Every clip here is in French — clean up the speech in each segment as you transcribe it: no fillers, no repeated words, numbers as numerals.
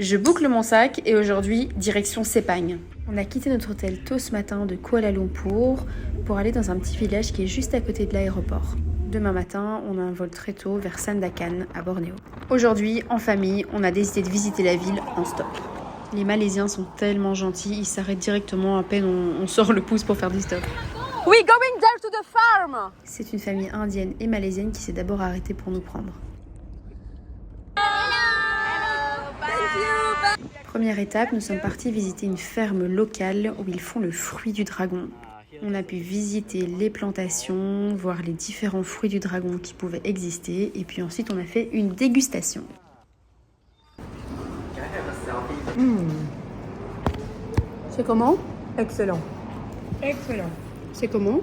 Je boucle mon sac et aujourd'hui, direction Sepang. On a quitté notre hôtel tôt ce matin de Kuala Lumpur pour aller dans un petit village qui est juste à côté de l'aéroport. Demain matin, on a un vol très tôt vers Sandakan à Bornéo. Aujourd'hui, en famille, on a décidé de visiter la ville en stop. Les Malaisiens sont tellement gentils, ils s'arrêtent directement à peine on sort le pouce pour faire du stop. We going there to the farm. C'est une famille indienne et malaisienne qui s'est d'abord arrêtée pour nous prendre. Première étape, nous sommes partis visiter une ferme locale où ils font le fruit du dragon. On a pu visiter les plantations, voir les différents fruits du dragon qui pouvaient exister et puis ensuite on a fait une dégustation. C'est comment? Excellent. Excellent. C'est comment?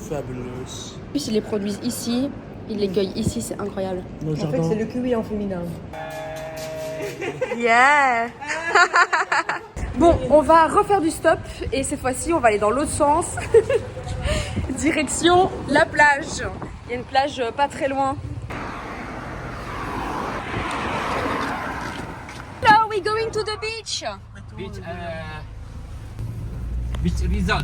Fabulous. En plus, ils les produisent ici, ils les cueillent ici, c'est incroyable. Nos En fait, jardins. c'est le kiwi en féminin. Yeah. Bon, on va refaire du stop et cette fois-ci, on va aller dans l'autre sens. Direction la plage. Il y a une plage pas très loin. Hello, we going to the beach. Beach resort.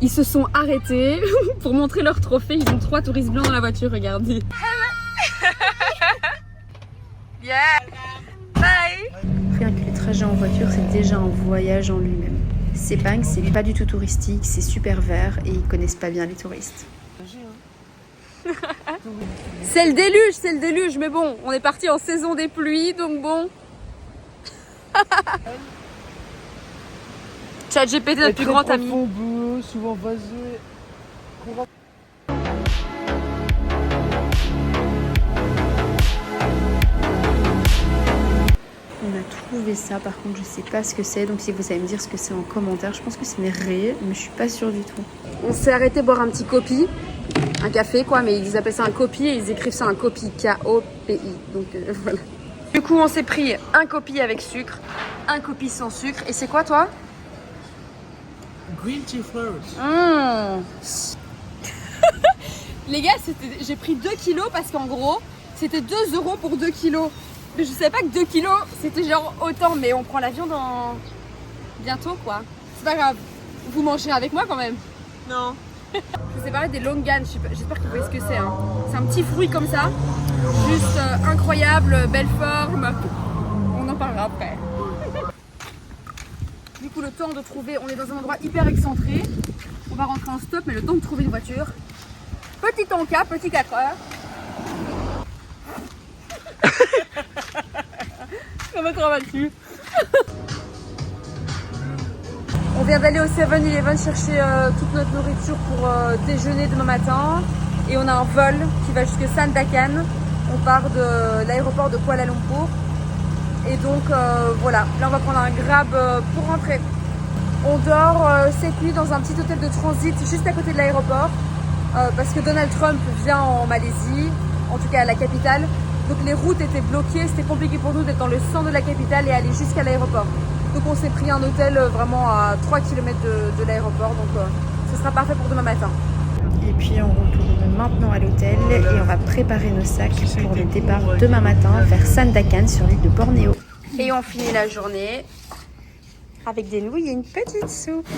Ils se sont arrêtés pour montrer leur trophée. Ils ont 3 touristes blancs dans la voiture, regardez. Yeah. Bye. Rien que les trajets en voiture, c'est déjà un voyage en lui-même. Sepang, c'est pas du tout touristique, c'est super vert et ils connaissent pas bien les touristes. C'est le déluge, mais bon, on est parti en saison des pluies, donc bon. ChatGPT, notre plus grand ami. Bleu, souvent vaseux. On a trouvé ça, par contre je sais pas ce que c'est, donc si vous savez me dire ce que c'est en commentaire, je pense que c'est une raie, mais je suis pas sûre du tout. On s'est arrêté boire un petit kopi, un café quoi, mais ils appellent ça un kopi et ils écrivent ça un kopi, K-O-P-I, donc voilà. Du coup on s'est pris un kopi avec sucre, un kopi sans sucre, et c'est quoi toi? Green tea flowers. Les gars, j'ai pris 2 kilos parce qu'en gros, c'était 2 € pour 2 kilos. Mais je savais pas que 2 kilos, c'était genre autant. Mais on prend l'avion dans... bientôt, quoi. C'est pas grave. Vous mangez avec moi quand même? Non. Je vous ai parlé des longan, j'espère que vous voyez ce que c'est. Hein. C'est un petit fruit comme ça. Juste incroyable, belle forme. On en parlera après. Du coup, le temps de trouver... On est dans un endroit hyper excentré. On va rentrer en stop, mais le temps de trouver une voiture... Petit Tonka, petit 4 heures. Comment travailles-tu? On vient d'aller au 7-Eleven chercher toute notre nourriture pour déjeuner demain matin. Et on a un vol qui va jusqu'à Sandakan. On part de l'aéroport de Kuala Lumpur. Et donc voilà, là on va prendre un grab pour rentrer. On dort cette nuit dans un petit hôtel de transit juste à côté de l'aéroport. Parce que Donald Trump vient en Malaisie, en tout cas à la capitale. Donc les routes étaient bloquées, c'était compliqué pour nous d'être dans le centre de la capitale et aller jusqu'à l'aéroport. Donc on s'est pris un hôtel vraiment à 3 km de l'aéroport, donc ce sera parfait pour demain matin. Et puis on retourne maintenant à l'hôtel et on va préparer nos sacs pour le départ demain matin vers Sandakan sur l'île de Bornéo. Et on finit la journée avec des nouilles et une petite soupe.